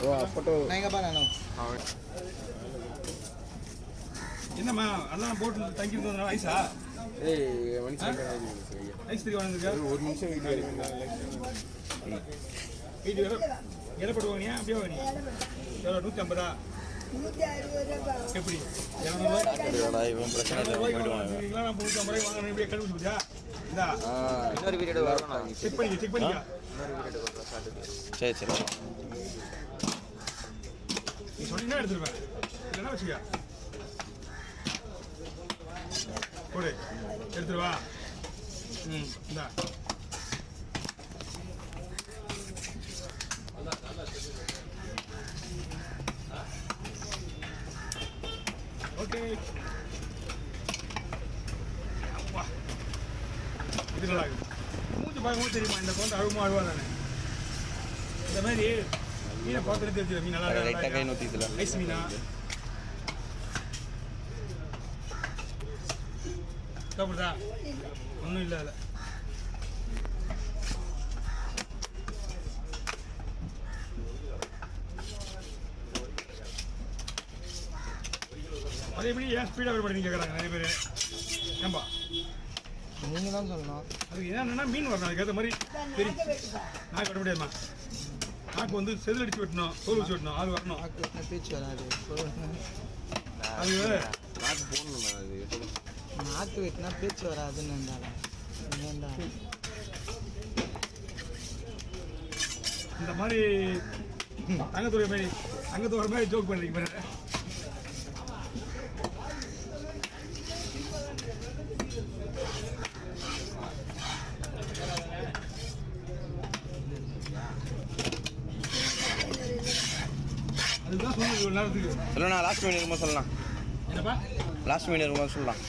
ஓ அப்போ நாங்கப்பா நானும் என்னம்மா அதெல்லாம் போட்டு தங்கி இருந்ததுனால ஐஸா ஏய் மனுஷன் ஐஸ் தூக்கி வாங்கிருக்கா ஒரு நிமிஷம் வீடியோ வீட்டு எடை போட்டு வாங்கினியா அப்படியே வாங்கினியா எவ்வளோ 150 எப்படி 200 இவன் பிரச்சனை இல்லை நான் 150 ரூபாய் வாங்கினேன் இப்படியே கழுவி சொல்லியா இந்தா இன்னொரு வீடியோ வரணும் செக் பண்ணிக்க சரி சரி நீ சொன்னீங்கன்னா எடுத்துருவேன் இல்லைன்னா வச்சுக்க கொடு எடுத்துருவா இந்தா ஓகே அப்பா இது நல்லா இருக்குது மூஞ்சி பார்க்கும்போது தெரியுமா இந்த குழந்தை அழுமா அழுவா தானே இந்த மாதிரி மீனை பார்த்துட்டு தெரிஞ்சு மீன் நல்லா லைட்டாக கை நூற்றில ஐஸ் மீனா சாப்பிடுதா ஒன்றும் இல்லை அதில் அதே எப்படி ஏன் ஸ்பீடாக வரப்படி கேட்குறாங்க நிறைய பேர் ஏன்பா நீங்கள் தான் சொல்லணும் அதுக்கு என்னென்னா மீன் வரணும் அதுக்கேற்ற மாதிரி சரி நாக்கு வெட்ட முடியாதுமா நாக்கு வந்து செதில் அடிச்சு வெட்டணும் தோல் வச்சு வெட்டணும் ஆள் வரணும் பேச்சு வராது அது நாக்கு போடணும் அது நாக்கு வெட்டினா பேச்சு வராதுன்னு இருந்தாலும் இந்த மாதிரி தங்கத்துறை மாதிரி தங்கத்தோட மாதிரி ஜோக் பண்ணுறீங்க பாரு அதுதான் சொல்லுங்க இவ்வளோ நேரத்துக்கு சொல்லலாம் லாஸ்ட் மீன் இருக்கும்போது சொல்லலாம் என்னப்பா லாஸ்ட் மீன் இருக்கும்போது சொல்லலாம்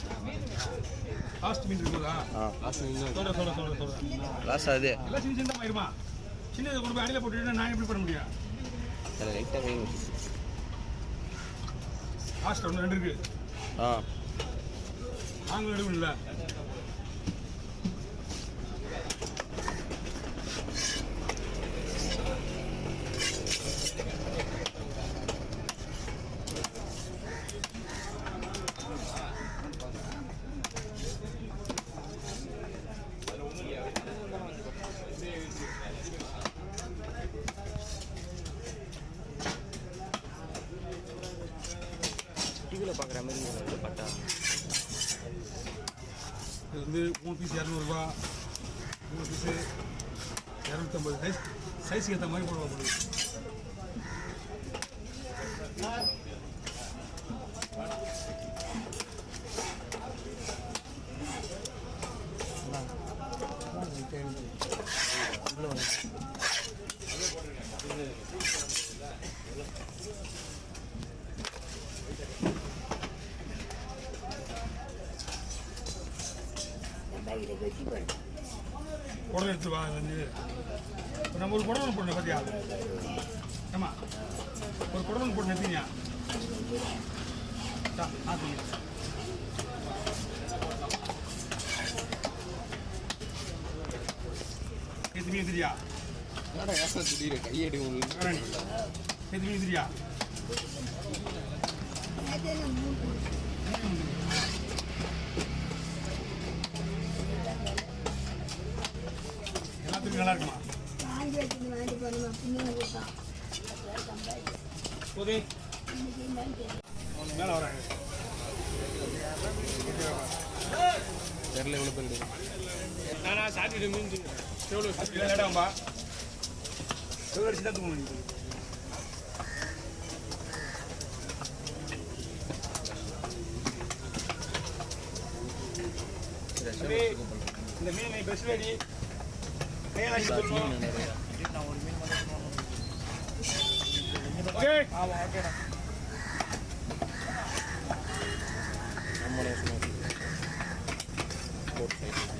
லாஸ்ட் மீன் இருக்குதா லாஸ்ட் மீன் சொல்கிறேன் லாஸ்ட் அது எல்லாம் சின்ன சின்னதாக ஆயிருமா சின்னதை கொண்டு போய் அடியில் போட்டுட்டு நான் எப்படி பண்ண முடியும் அதில் லைட்டாக கை நூற்றி லாஸ்ட் ஒன்று 2 இருக்கு நாங்களும் எடுக்கணும்ல டிவியில் பார்க்குற மாதிரி பட்டா இது வந்து 3 பீஸ் 200 ரூபா 3 பீஸு 250 சைஸுக்கு ஏற்ற மாதிரி போடுவா போடுது குடல் எடுத்து வா வந்து நம்ம ஒரு குடல் போடணும் பார்த்தியா ஆமா ஒரு குடல் போட்டு நிறுத்திங்க எத்தனை தெரியா திடீர் கையெடு எத்தனை தெரியா எல்லாத்துக்கும் நல்லா இருக்குமா ஓகே மேலே வராங்க தெரியல எவ்வளோ பேர் நானா சாப்பிட்டு மீன் எவ்வளோ லேட்டாகும்பா எவ்வளோ அடிச்சு தான் தூங்கணும் இந்த மீன் பெஸ்ட் ரெடி கையெல்லாம் சொல்லணும் ஓகே ஆமாம் ஓகேண்ணா நம்மளே சொன்னோம் போட் சைடு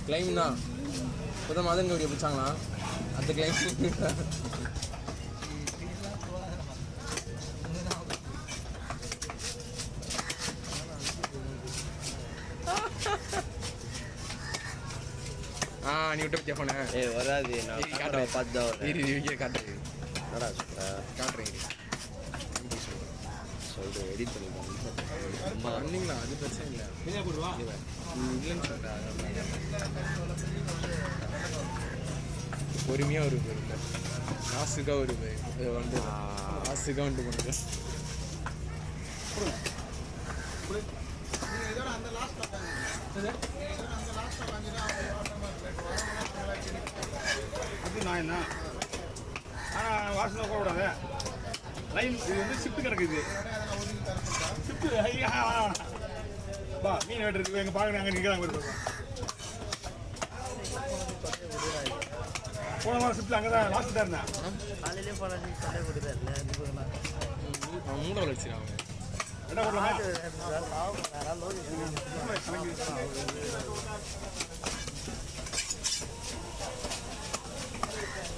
கிளைம் தான் இப்போ மதன் கவுடியை பிடிச்சாங்களா அந்த கிளைம் நீ விட்டு பத்தியா போன ஏய் வராது நான் காட்டுறேன் பார்த்து தான் வரேன் இரு காட்டுறேன் என்னடா சொல்ற காட்டுறேன் சொல்கிறேன் எடிட் பண்ணிக்கலாம் பண்ணிங்களா அது பிரச்சனை இல்லை வெளியே போடுவா இல்லைன்னு சொல்கிறேன் பொறுமையாக ஒரு பேர் இல்லை காசுக்காக ஒரு பேர் வந்து காசுக்காக வந்துட்டு போனது அது நான் என்ன ஆனால் வாசனை கூடாது லைன் இது வந்து ஷிஃப்ட் கிடக்குது ஷிஃப்ட் வா மீன் வெட்டுறதுக்கு எங்கள் பார்க்குறேன் அங்கே நிற்கிறாங்க போன வாரம் ஷிஃப்ட்டில் அங்கே தான் லாஸ்ட் தான் இருந்தேன் காலையிலே போல நீ சண்டை கொடுக்குறேன் அவன் மூட வளர்ச்சிடாங்க என்ன போடலாமா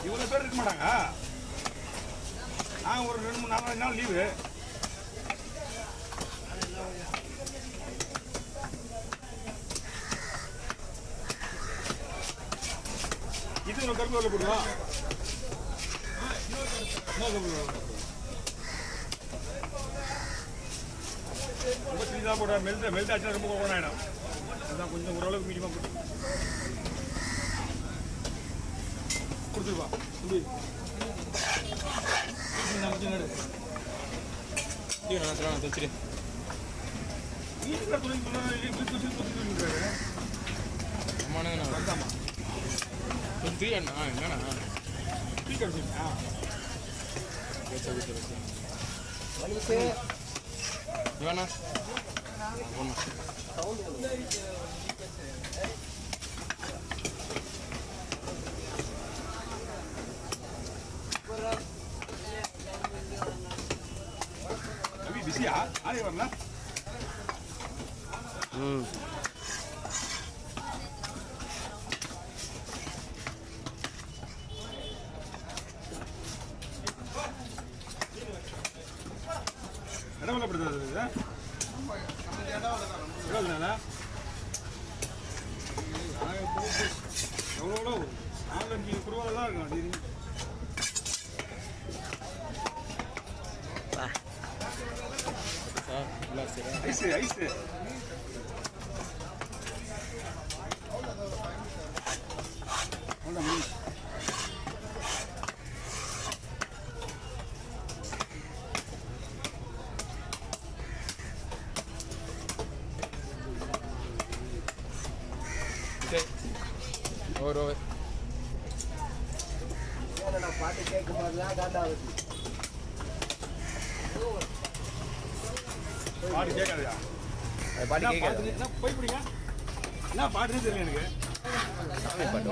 இவ்வளோ பேர் இருக்க மாட்டாங்க நாங்கள் ஒரு 2-3-4 நாள் லீவு இது ஒரு கருப்பு வேலை போடுவா ரொம்ப சிறிதாக போட மெல்ட் ஆச்சுன்னா ரொம்ப கோவம் ஆகிடும் அதுதான் கொஞ்சம் ஓரளவுக்கு மீடியமாக போட்டு கொடுத்துருவா இப்படி நான் வச்சுரு வீட்டில் துணி சொல்லுறாரு அம்மானு வந்தாமா ஃப்ரீ அண்ணா என்னண்ணா டீ கிடச்சிருக்கா இவண்ணா ஒன்று ரவி பிஸியா ஆளே வரல இடவெல்லாம் எப்படி தான் இருக்குது இடவெல்லாம் எவ்வளோ 4-5 குருவால தான் இருக்கும் அது சார் நல்லா சரி ஐஸு ஐஸு அவ்வளோதான் ஓவர் பாட்டு கேட்கும் போதெல்லாம் காண்டாகுது பாட்டு கேட்காதயா பாட்டு கேட்காது என்ன போய் பிடிங்க என்ன பாட்டுன்னு தெரியல எனக்கு பாட்டு